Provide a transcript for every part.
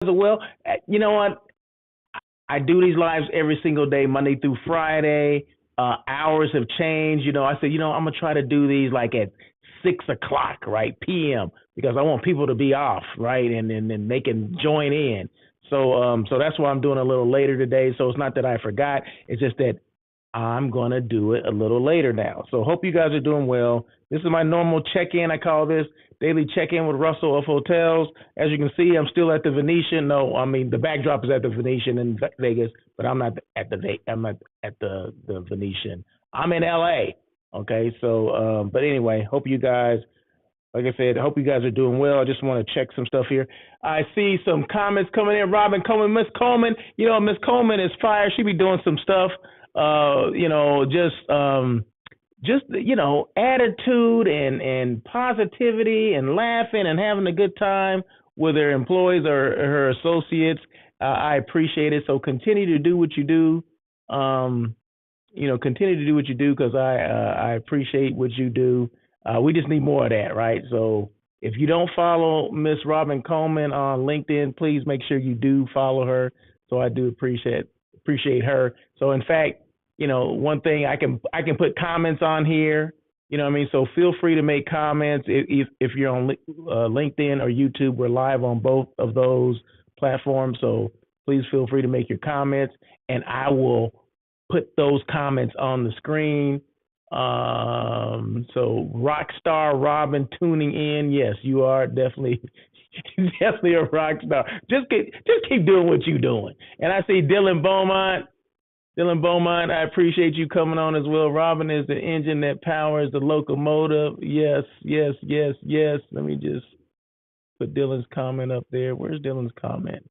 well. You know what? I do these lives every single day, Monday through Friday. Hours have changed. I said, I'm gonna try to do these like at 6 o'clock, right, p.m. because I want people to be off, right, and they can join in. So that's why I'm doing a little later today. So it's not that I forgot. It's just that I'm gonna do it a little later now. So hope you guys are doing well. This is my normal check-in. I call this daily check-in with Russell of Hotels. As you can see, I'm still at the Venetian. No, I mean the backdrop is at the Venetian in Vegas, but I'm not at the Venetian. I'm in LA. Okay, so but anyway, hope you guys, like I said, hope you guys are doing well. I just want to check some stuff here. I see some comments coming in. Robin Coleman, Miss Coleman. Miss Coleman is fire. She be doing some stuff. Just attitude and positivity and laughing and having a good time with her employees or her associates. I appreciate it. So continue to do what you do. Continue to do what you do because I appreciate what you do. We just need more of that, right? So if you don't follow Miss Robin Coleman on LinkedIn, please make sure you do follow her. So I do appreciate her. So in fact, one thing I can put comments on here. You know what I mean? So feel free to make comments if you're on LinkedIn or YouTube. We're live on both of those platforms. So please feel free to make your comments, and I will put those comments on the screen. So Rockstar Robin tuning in. Yes, you are definitely a rock star. Just keep doing what you're doing. And I see Dylan Beaumont. I appreciate you coming on as well. Robin is the engine that powers the locomotive. Yes. Let me just put Dylan's comment up there. Where's Dylan's comment?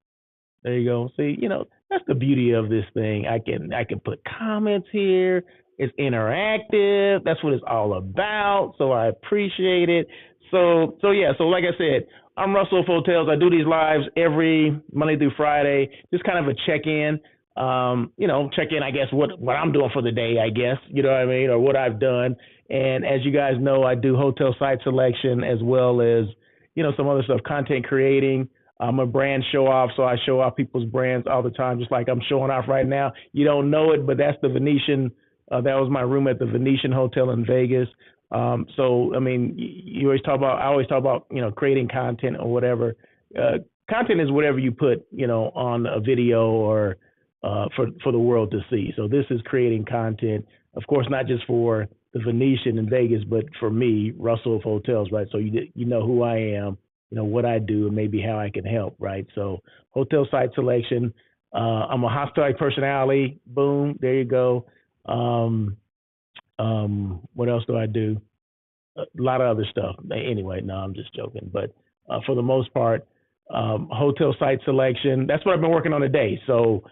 There you go. See, that's the beauty of this thing. I can put comments here. It's interactive. That's what it's all about. So I appreciate it. So yeah. So like I said, I'm Russell of Hotels. I do these lives every Monday through Friday. Just kind of a check-in. Check in, I guess, what I'm doing for the day, I guess, you know what I mean, or what I've done. And as you guys know, I do hotel site selection as well as, some other stuff, content creating. I'm a brand show off, so I show off people's brands all the time, just like I'm showing off right now. You don't know it, but that's the Venetian. That was my room at the Venetian Hotel in Vegas. So, I mean, I always talk about, creating content or whatever. Content is whatever you put, on a video or for the world to see. So this is creating content, of course, not just for the Venetian in Vegas, but for me, Russell of Hotels, right? So you know who I am, what I do, and maybe how I can help, right? So hotel site selection. I'm a hospitality personality. Boom, there you go. What else do I do? A lot of other stuff. Anyway, no, I'm just joking. But for the most part, hotel site selection. That's what I've been working on today. So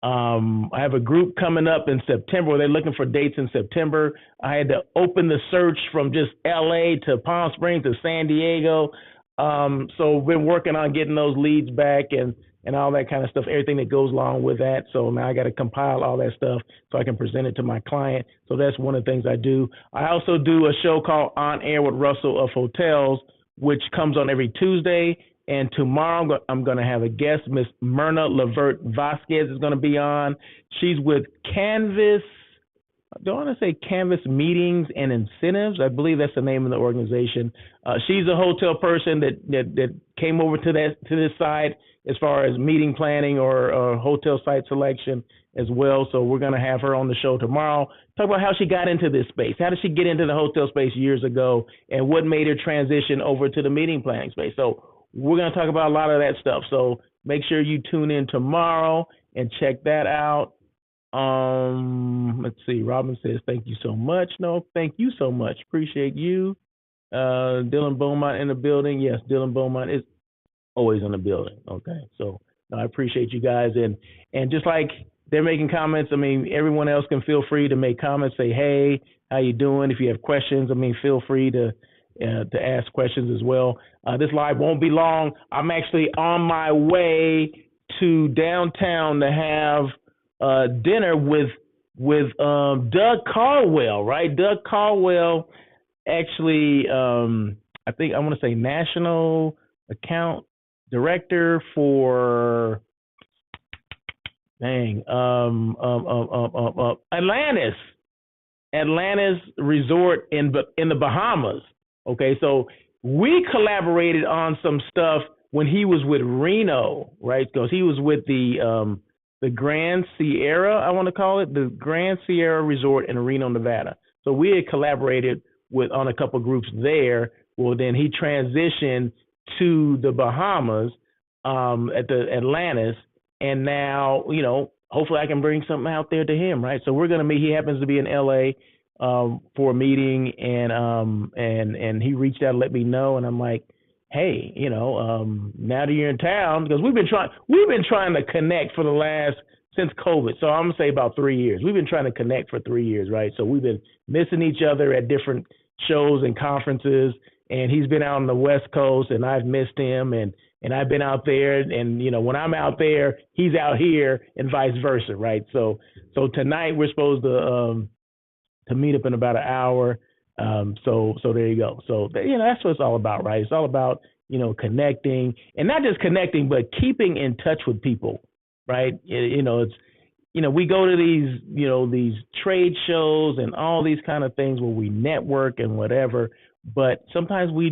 I have a group coming up in September. They're looking for dates in September. I had to open the search from just LA to Palm Springs to San Diego. So we've been working on getting those leads back and all that kind of stuff, everything that goes along with that. So now I got to compile all that stuff so I can present it to my client. So that's one of the things I do. I also do a show called On Air with Russell of Hotels, which comes on every Tuesday. And tomorrow I'm going to have a guest, Miss Myrna Levert Vasquez is going to be on. She's with Canvas. I don't want to say Canvas Meetings and Incentives. I believe that's the name of the organization. She's a hotel person that came over to this side as far as meeting planning or hotel site selection as well. So we're going to have her on the show tomorrow. Talk about how she got into this space. How did she get into the hotel space years ago, and what made her transition over to the meeting planning space? So we're going to talk about a lot of that stuff. So make sure you tune in tomorrow and check that out. Let's see. Robin says, thank you so much. No, thank you so much. Appreciate you. Dylan Beaumont in the building. Yes, Dylan Beaumont is always in the building. Okay. So I appreciate you guys. And just like they're making comments, I mean, everyone else can feel free to make comments, say, hey, how you doing? If you have questions, I mean, feel free to ask questions as well. This live won't be long. I'm actually on my way to downtown to have dinner with Doug Caldwell, right? Doug Caldwell actually, I think I want to say national account director for Atlantis. Atlantis Resort in the Bahamas. Okay, so we collaborated on some stuff when he was with Reno, right? Because he was with the Grand Sierra, I want to call it, the Grand Sierra Resort in Reno, Nevada. So we had collaborated with on a couple groups there. Well, then he transitioned to the Bahamas at the Atlantis, and now hopefully I can bring something out there to him, right? So we're gonna meet. He happens to be in LA for a meeting, and he reached out and let me know, and I'm like, hey, now that you're in town, because we've been trying to connect for the last since COVID. So I'm gonna say about 3 years. We've been trying to connect for 3 years, right? So we've been missing each other at different shows and conferences, and he's been out on the West Coast, and I've missed him, and I've been out there, and when I'm out there, he's out here, and vice versa, right? So tonight we're supposed to meet up in about an hour. So there you go. So that's what it's all about, right? It's all about connecting, and not just connecting, but keeping in touch with people, right? It's we go to these trade shows and all these kind of things where we network and whatever, but sometimes we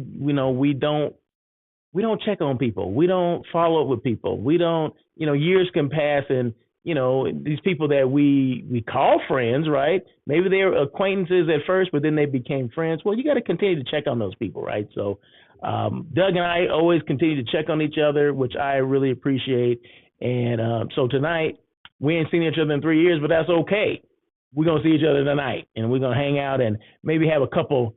don't check on people. We don't follow up with people. We don't, years can pass, and these people that we call friends, right? Maybe they were acquaintances at first, but then they became friends. Well, you got to continue to check on those people, right? So Doug and I always continue to check on each other, which I really appreciate. And so tonight, we ain't seen each other in 3 years, but that's okay. We're going to see each other tonight, and we're going to hang out and maybe have a couple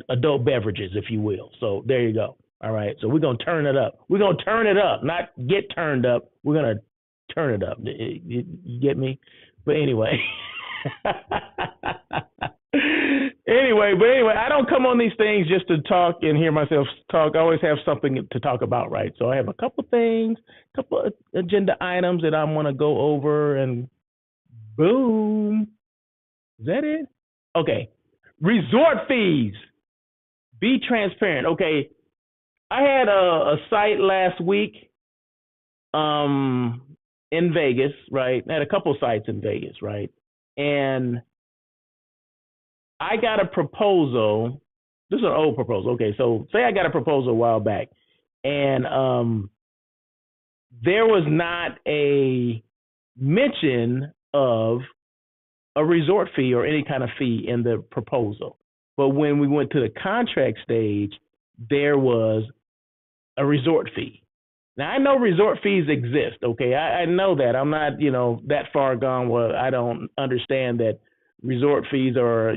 adult beverages, if you will. So there you go. All right. So we're going to turn it up. We're going to turn it up, not get turned up. We're going to turn it up. You get me? But anyway. Anyway, I don't come on these things just to talk and hear myself talk. I always have something to talk about, right? So I have a couple things, couple of agenda items that I want to go over, and boom. Is that it? Okay. Resort fees. Be transparent. Okay. I had a site last week in Vegas, right? I had a couple sites in Vegas, right? And I got a proposal. This is an old proposal. Okay, so say I got a proposal a while back, and there was not a mention of a resort fee or any kind of fee in the proposal. But when we went to the contract stage, there was a resort fee. Now, I know resort fees exist, okay? I know that. I'm not, that far gone where I don't understand that resort fees are,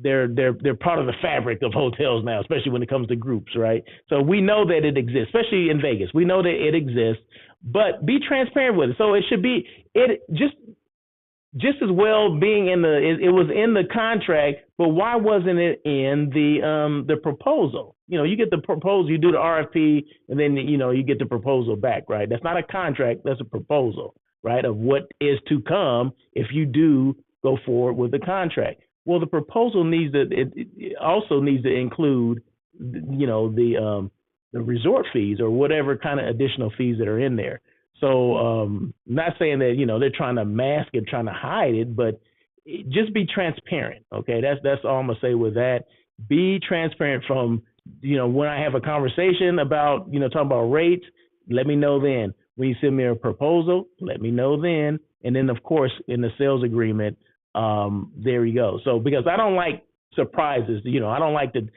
they're part of the fabric of hotels now, especially when it comes to groups, right? So we know that it exists, especially in Vegas. We know that it exists, but be transparent with it. So it should be, just as well being it was in the contract, but why wasn't it in the proposal? You get the proposal, you do the RFP, and then you get the proposal back, right? That's not a contract, that's a proposal, right, of what is to come if you do go forward with the contract. Well, the proposal it also needs to include the resort fees or whatever kind of additional fees that are in there. So not saying that they're trying to mask it, trying to hide it, but just be transparent. Okay, that's all I'm gonna say with that. Be transparent from when I have a conversation about talking about rates. Let me know then. When you send me a proposal, let me know then. And then of course in the sales agreement, there you go. So because I don't like surprises, I don't like to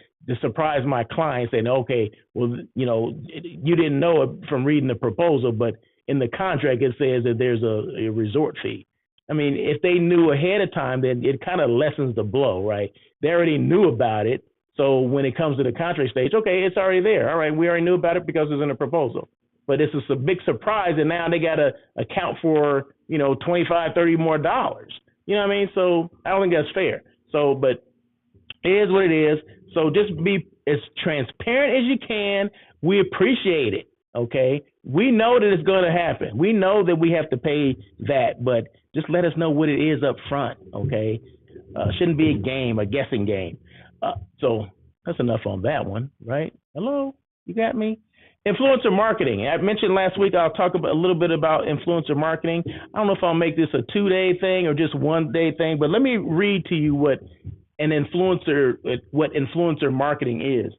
surprise my client saying, okay, well you didn't know it from reading the proposal, but in the contract, it says that there's a resort fee. I mean, if they knew ahead of time, then it kind of lessens the blow, right? They already knew about it. So when it comes to the contract stage, okay, it's already there. All right, we already knew about it because it's in a proposal. But it's a big surprise, and now they got to account for, $25, $30 more dollars. You know what I mean? So I don't think that's fair. So, but it is what it is. So just be as transparent as you can. We appreciate it. Okay, we know that it's going to happen. We know that we have to pay that, but just let us know what it is up front. Okay, shouldn't be a guessing game. So that's enough on that one, right? Hello. You got me? Influencer marketing. I mentioned last week I'll talk about a little bit about influencer marketing. I don't know if I'll make this a 2-day thing or just 1-day thing, but let me read to you what influencer marketing is.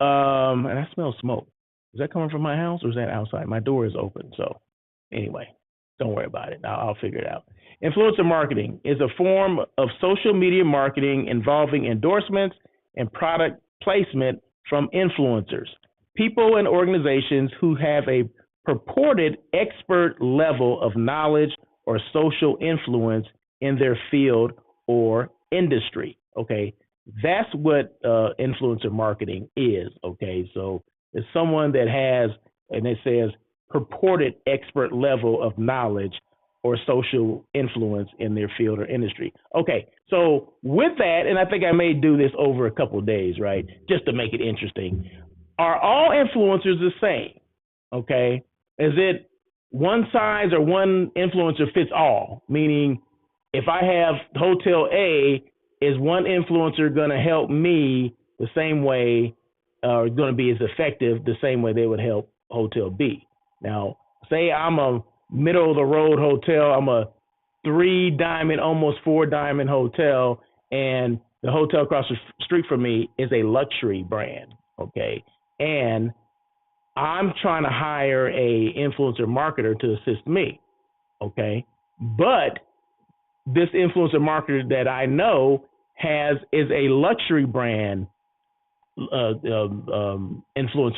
And I smell smoke. Is that coming from my house or is that outside? My door is open, so anyway, don't worry about it. I'll figure it out. Influencer marketing is a form of social media marketing involving endorsements and product placement from influencers, people and organizations who have a purported expert level of knowledge or social influence in their field or industry. Okay, that's what influencer marketing is. Okay, so it's someone that has, and it says purported expert level of knowledge or social influence in their field or industry. Okay, so with that, and I think I may do this over a couple of days, right, just to make it interesting. Are all influencers the same? Okay, is it one size or one influencer fits all? Meaning, if I have Hotel A, is one influencer going to help me the same way, or going to be as effective the same way they would help Hotel B? Now, say I'm a middle of the road hotel, I'm a 3-diamond, almost 4-diamond hotel, and the hotel across the street from me is a luxury brand, okay? And I'm trying to hire a influencer marketer to assist me, okay? But this influencer marketer that I know is a luxury brand influencer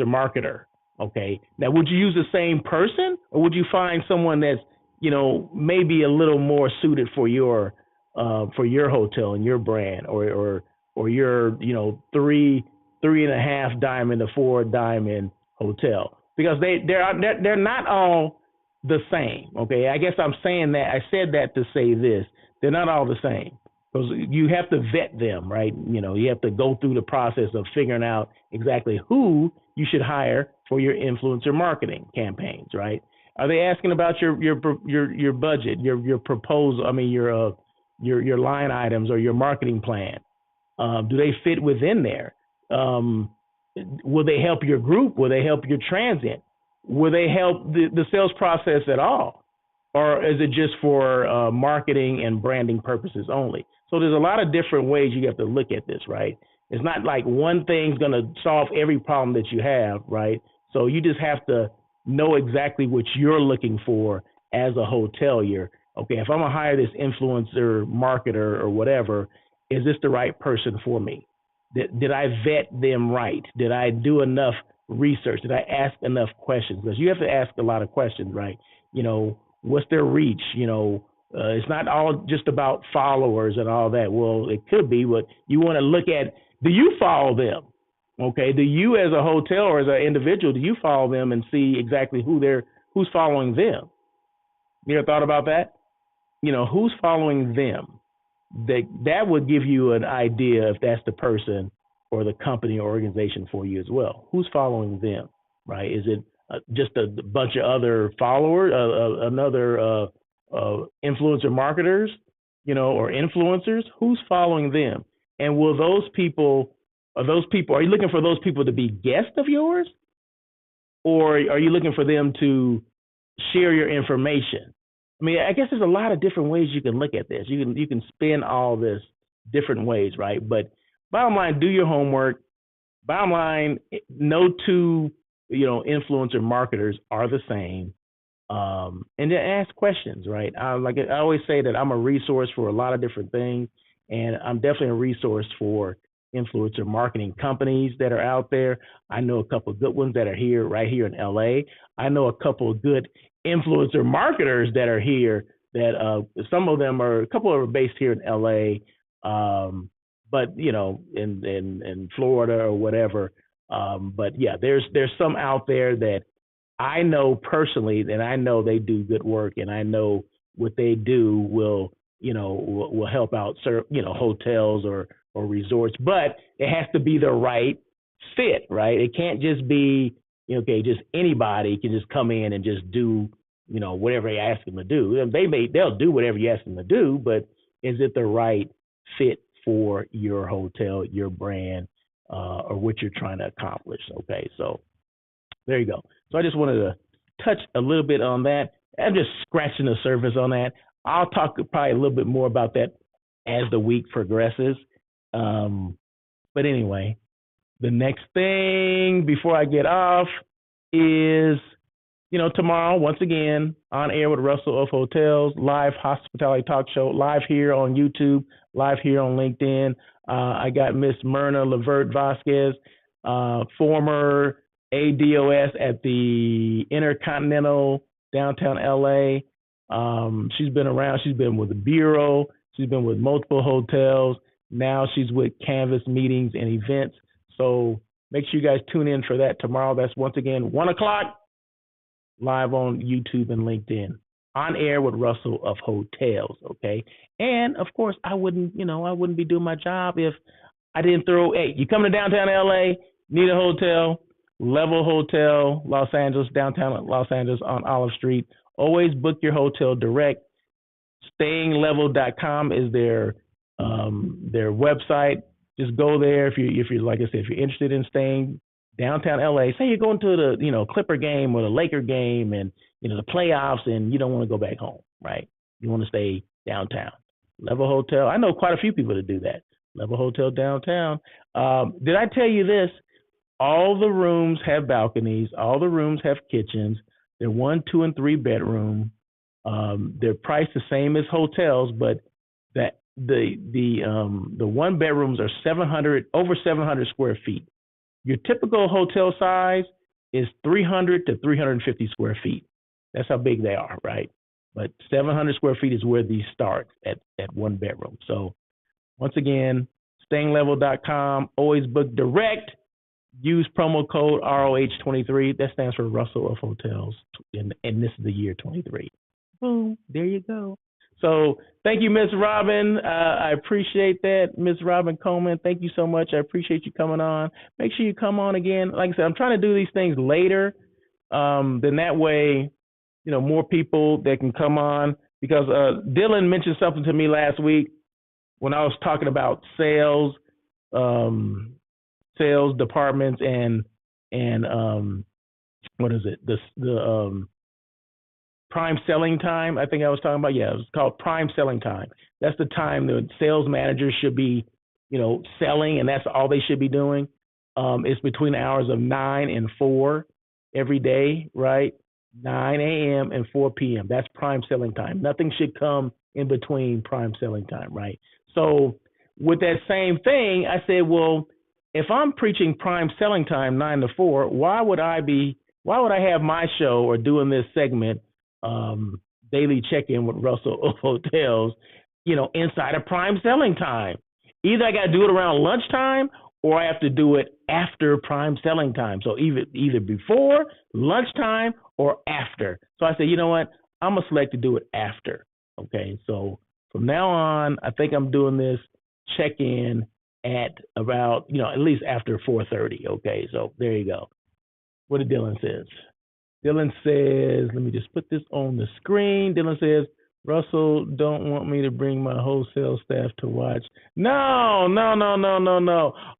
marketer. Okay. Now, would you use the same person, or would you find someone that's, maybe a little more suited for your hotel and your brand, or your, 3.5 diamond to 4 diamond hotel? Because they're not all the same. Okay. I guess I'm saying that. I said that to say this. They're not all the same. Because you have to vet them, right? You have to go through the process of figuring out exactly who you should hire for your influencer marketing campaigns, right? Are they asking about your budget, your proposal? I mean, your line items or your marketing plan? Do they fit within there? Will they help your group? Will they help your transient? Will they help the sales process at all? Or is it just for marketing and branding purposes only? So there's a lot of different ways you have to look at this, right? It's not like one thing's going to solve every problem that you have, right? So you just have to know exactly what you're looking for as a hotelier. Okay, if I'm going to hire this influencer marketer or whatever, is this the right person for me? Did I vet them right? Did I do enough research? Did I ask enough questions? Because you have to ask a lot of questions, right? What's their reach? It's not all just about followers and all that. Well, it could be, but you want to look at, do you follow them? Okay, do you as a hotel or as an individual, do you follow them and see exactly who's following them? You ever thought about that? Who's following them? That would give you an idea if that's the person or the company or organization for you as well. Who's following them, right? Is it just a bunch of other followers, another influencer marketers, or influencers? Who's following them? And are you looking for those people to be guests of yours? Or are you looking for them to share your information? I mean, I guess there's a lot of different ways you can look at this. You can spin all this different ways, right? But bottom line, do your homework. Bottom line, no two, influencer marketers are the same. And then ask questions, right? I always say that I'm a resource for a lot of different things, and I'm definitely a resource for influencer marketing companies that are out there. I know a couple of good ones that are right here in LA. I know a couple of good influencer marketers that are here that a couple of them are based here in LA, but in Florida or whatever. But yeah, there's some out there that I know personally, and I know they do good work, and I know what they do will help out hotels or resorts, but it has to be the right fit, right? It can't just be just anybody can just come in and just do whatever you ask them to do. They'll do whatever you ask them to do, but is it the right fit for your hotel, your brand, or what you're trying to accomplish. Okay, so there you go. So I just wanted to touch a little bit on that. I'm just scratching the surface on that. I'll talk probably a little bit more about that as the week progresses. But anyway, the next thing before I get off is, tomorrow, once again, on air with Russell of Hotels, live hospitality talk show, live here on YouTube, live here on LinkedIn. I got Miss Myrna Levert Vasquez, former ADOS at the Intercontinental downtown LA. She's been around. She's been with the Bureau. She's been with multiple hotels. Now she's with Canvas Meetings and Events. So make sure you guys tune in for that tomorrow. That's once again 1 o'clock, live on YouTube and LinkedIn, on air with Russell of Hotels. Okay, and of course I wouldn't be doing my job if I didn't throw. Hey, you come to downtown LA, need a hotel, Level Hotel, Los Angeles, downtown Los Angeles on Olive Street. Always book your hotel direct. StayingLevel.com is their website. Just go there if you're like I said, if you're interested in staying downtown LA. Say you're going to the Clipper game or the Laker game and the playoffs, and you don't want to go back home, right? You want to stay downtown. Level Hotel. I know quite a few people that do that. Level Hotel downtown. Did I tell you this? All the rooms have balconies. All the rooms have kitchens. They're 1, 2, and 3 bedroom. They're priced the same as hotels, but the 1 bedrooms are over 700 square feet. Your typical hotel size is 300 to 350 square feet. That's how big they are, right? But 700 square feet is where these start at 1 bedroom. So once again, StayingLevel.com. Always book direct. Use promo code ROH23. That stands for Russell of Hotels, and this is the year 23. Boom, there you go. So thank you, Miss Robin. I appreciate that, Miss Robin Coleman. Thank you so much. I appreciate you coming on. Make sure you come on again. Like I said, I'm trying to do these things later. Then that way, more people that can come on. Because Dylan mentioned something to me last week when I was talking about sales departments and what is it? The prime selling time, I think I was talking about. Yeah, it's called prime selling time. That's the time the sales managers should be, selling, and that's all they should be doing. It's between the hours of 9 and 4 every day, right? 9 a.m. and 4 p.m. That's prime selling time. Nothing should come in between prime selling time, right? So with that same thing, I said, well, if I'm preaching prime selling time 9 to 4, why would I have my show or doing this segment, daily check-in with Russell of Hotels, inside of prime selling time? Either I got to do it around lunchtime or I have to do it after prime selling time. So either before, lunchtime, or after. So I said, you know what? I'm going to select to do it after. Okay, so from now on, I think I'm doing this check-in at about, at least after 4:30. Okay, so there you go. What did Dylan says? Dylan says, let me just put this on the screen. Dylan says, Russell don't want me to bring my wholesale staff to watch. No.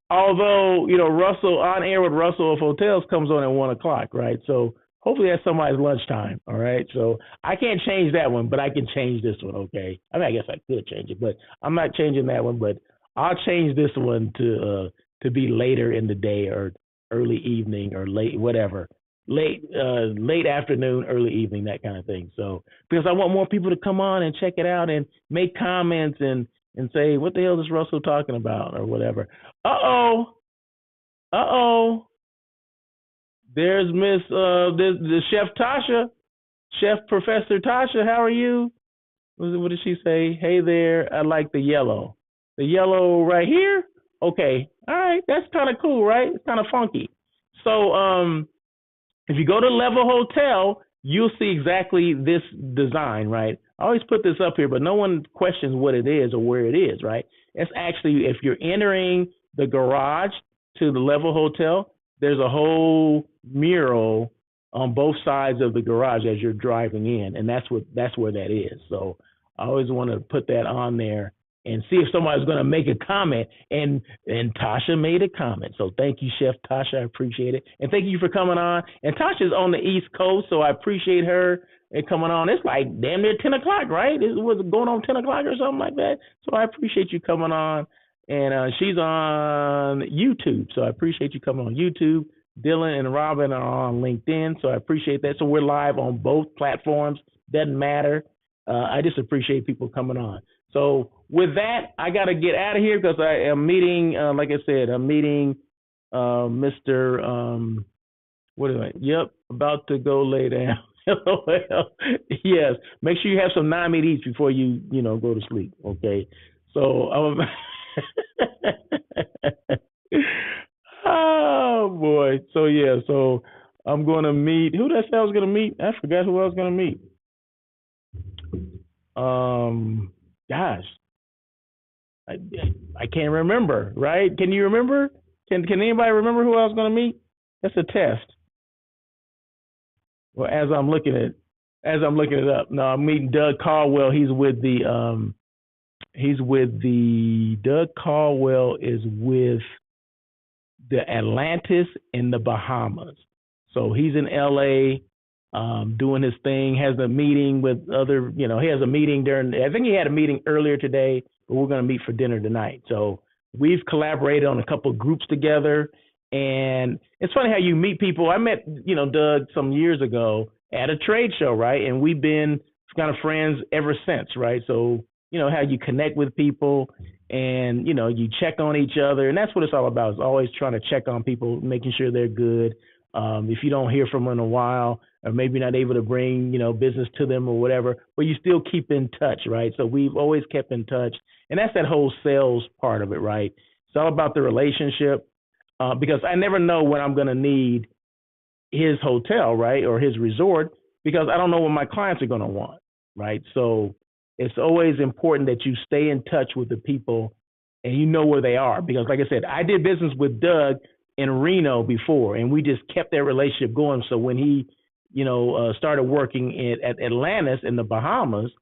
Although, Russell, on air with Russell of Hotels comes on at 1 o'clock, right? So hopefully that's somebody's lunchtime, all right? So I can't change that one, but I can change this one, okay? I mean, I guess I could change it, but I'm not changing that one, but I'll change this one to be later in the day or early evening or late, whatever. Late afternoon, early evening, that kind of thing. So because I want more people to come on and check it out and make comments and say, what the hell is Russell talking about or whatever. Uh-oh. There's the Chef Tasha, Chef Professor Tasha. How are you? What did she say? Hey there, I like the yellow. The yellow right here? Okay. All right. That's kind of cool, right? It's kind of funky. So if you go to Level Hotel, you'll see exactly this design, right? I always put this up here, but no one questions what it is or where it is, right? It's actually, if you're entering the garage to the Level Hotel, there's a whole mural on both sides of the garage as you're driving in, and that's where that is. So I always want to put that on there and see if somebody's going to make a comment. And Tasha made a comment. So thank you, Chef Tasha. I appreciate it. And thank you for coming on. And Tasha's on the East Coast, so I appreciate her coming on. It's like damn near 10 o'clock, right? It was going on 10 o'clock or something like that. So I appreciate you coming on. And she's on YouTube, so I appreciate you coming on YouTube. Dylan and Robin are on LinkedIn, so I appreciate that. So we're live on both platforms. Doesn't matter. I just appreciate people coming on. So with that, I got to get out of here because I am meeting, like I said, I'm meeting Mr. Yep, about to go lay down. Yes, make sure you have some non-meat eats before you go to sleep, okay? So, oh boy. So yeah, so I'm going to meet, who did I say I was going to meet? I forgot who I was going to meet. Gosh, I can't remember, right? Can you remember? Can anybody remember who I was going to meet? That's a test. Well, as I'm looking it up, no, I'm meeting Doug Caldwell. Doug Caldwell is with the Atlantis in the Bahamas. So he's in LA, doing his thing, has a meeting with other, he has a meeting I think he had a meeting earlier today, but we're going to meet for dinner tonight. So we've collaborated on a couple of groups together. And it's funny how you meet people. I met, Doug some years ago at a trade show, right? And we've been kind of friends ever since, right? So, how you connect with people and, you check on each other. And that's what it's all about. It's always trying to check on people, making sure they're good. If you don't hear from them in a while, or maybe not able to bring, business to them or whatever, but you still keep in touch, right? So we've always kept in touch. And that's that whole sales part of it, right? It's all about the relationship. Because I never know when I'm going to need his hotel, right, or his resort, because I don't know what my clients are going to want, right? So it's always important that you stay in touch with the people and you know where they are. Because like I said, I did business with Doug in Reno before, and we just kept that relationship going. So when he, started working at Atlantis in the Bahamas,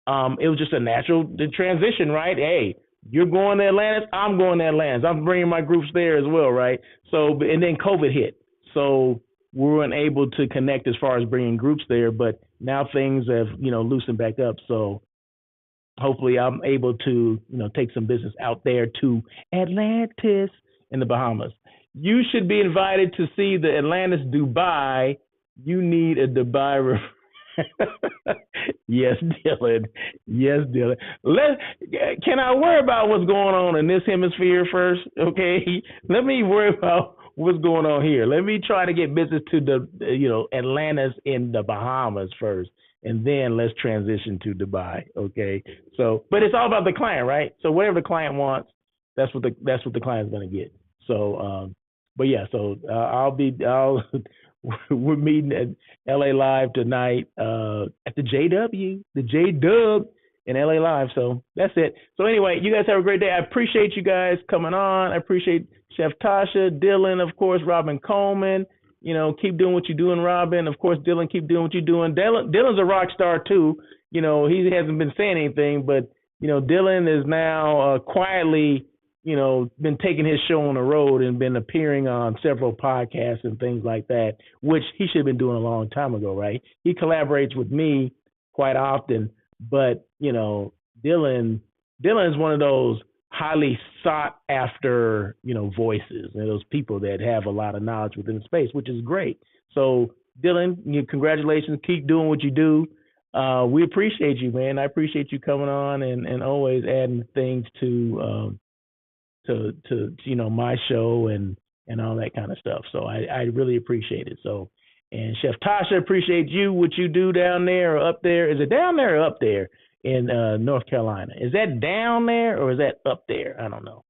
it was just a natural transition, right? Hey, you're going to Atlantis, I'm going to Atlantis. I'm bringing my groups there as well, right? So, and then COVID hit. So we weren't able to connect as far as bringing groups there, but now things have, loosened back up. So hopefully I'm able to, take some business out there to Atlantis in the Bahamas. You should be invited to see the Atlantis Dubai. You need a Dubai Yes, Dylan. Yes, Dylan. Can I worry about what's going on in this hemisphere first? Okay, let me worry about what's going on here. Let me try to get business to the Atlantis in the Bahamas first, and then let's transition to Dubai. Okay, so but it's all about the client, right? So whatever the client wants, that's what the client's going to get. So, but yeah, so we're meeting at LA Live tonight at the J-Dub in LA Live. So that's it. So anyway, you guys have a great day. I appreciate you guys coming on. I appreciate Chef Tasha, Dylan, of course, Robin Coleman. Keep doing what you're doing, Robin. Of course, Dylan, keep doing what you're doing. Dylan's a rock star too. He hasn't been saying anything, but Dylan is now quietly been taking his show on the road and been appearing on several podcasts and things like that, which he should have been doing a long time ago, right? He collaborates with me quite often, but, Dylan is one of those highly sought after, voices and those people that have a lot of knowledge within the space, which is great. So Dylan, congratulations. Keep doing what you do. We appreciate you, man. I appreciate you coming on and always adding things to my show and all that kind of stuff. So I really appreciate it. So, and Chef Tasha, appreciate you, what you do down there or up there. Is it down there or up there in North Carolina? Is that down there or is that up there? I don't know.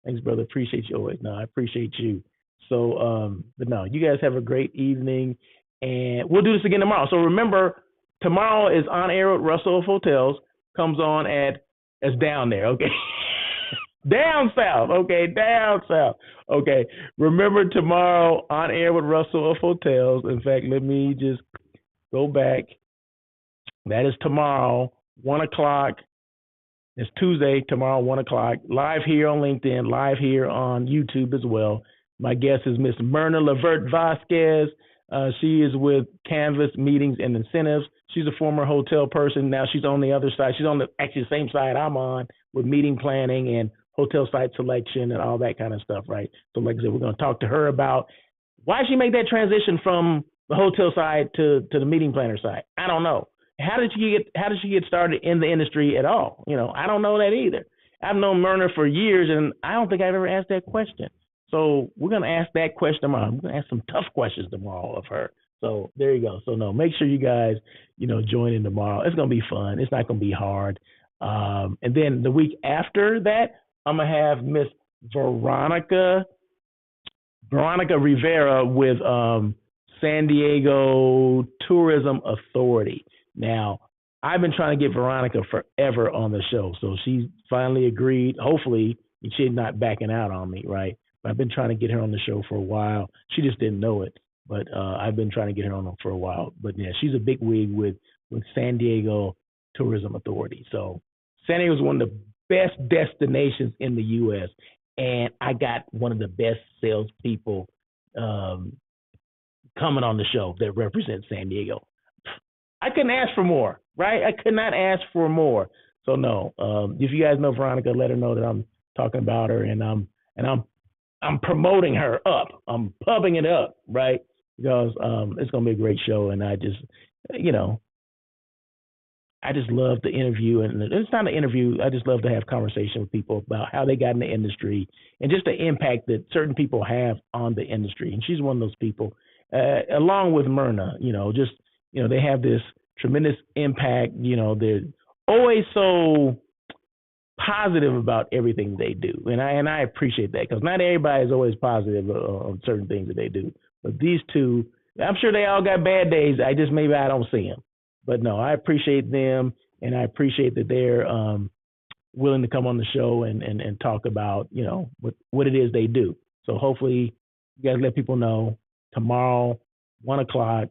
Thanks, brother. Appreciate you always. No, I appreciate you. So, but no, you guys have a great evening, and we'll do this again tomorrow. So remember, tomorrow is On Air with Russell of Hotels. Comes on it's down there, okay? Down south, okay, down south. Okay, remember tomorrow, On Air with Russell of Hotels. In fact, let me just go back. That is tomorrow, 1 o'clock It's Tuesday, tomorrow, 1 o'clock, live here on LinkedIn, live here on YouTube as well. My guest is Miss Myrna Levert Vasquez. She is with Canvas Meetings and Incentives. She's a former hotel person. Now she's on the other side. She's on actually the same side I'm on with meeting planning and hotel site selection and all that kind of stuff, right? So like I said, we're going to talk to her about why she made that transition from the hotel side to the meeting planner side. I don't know. How did she get started in the industry at all? I don't know that either. I've known Myrna for years, and I don't think I've ever asked that question. So we're gonna ask that question tomorrow. I'm gonna ask some tough questions tomorrow of her. So there you go. So no, make sure you guys, join in tomorrow. It's gonna be fun. It's not gonna be hard. And then the week after that, I'm gonna have Miss Veronica Rivera with San Diego Tourism Authority. Now, I've been trying to get Veronica forever on the show, so she finally agreed. Hopefully, she's not backing out on me, right? But I've been trying to get her on the show for a while. She just didn't know it, but I've been trying to get her on for a while. But yeah, she's a big wig with San Diego Tourism Authority. So San Diego is one of the best destinations in the U.S., and I got one of the best salespeople coming on the show that represents San Diego. I couldn't ask for more, right? I could not ask for more. So no, if you guys know Veronica, let her know that I'm talking about her, and I'm promoting her up. I'm pubbing it up, right? Because it's gonna be a great show, and I just love the interview, and it's not an interview. I just love to have conversation with people about how they got in the industry and just the impact that certain people have on the industry. And she's one of those people, along with Myrna. They have this tremendous impact. They're always so positive about everything they do, and I appreciate that, because not everybody is always positive on certain things that they do. But these two, I'm sure they all got bad days. Maybe I don't see them. But no, I appreciate them, and I appreciate that they're willing to come on the show and talk about what it is they do. So hopefully you guys let people know tomorrow, 1 o'clock,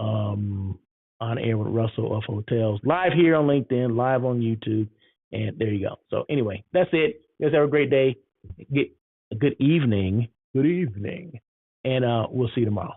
on air with Russell of Hotels, live here on LinkedIn, live on YouTube, and there you go. So anyway, that's it. You guys have a great day. Get a good evening, and we'll see you tomorrow.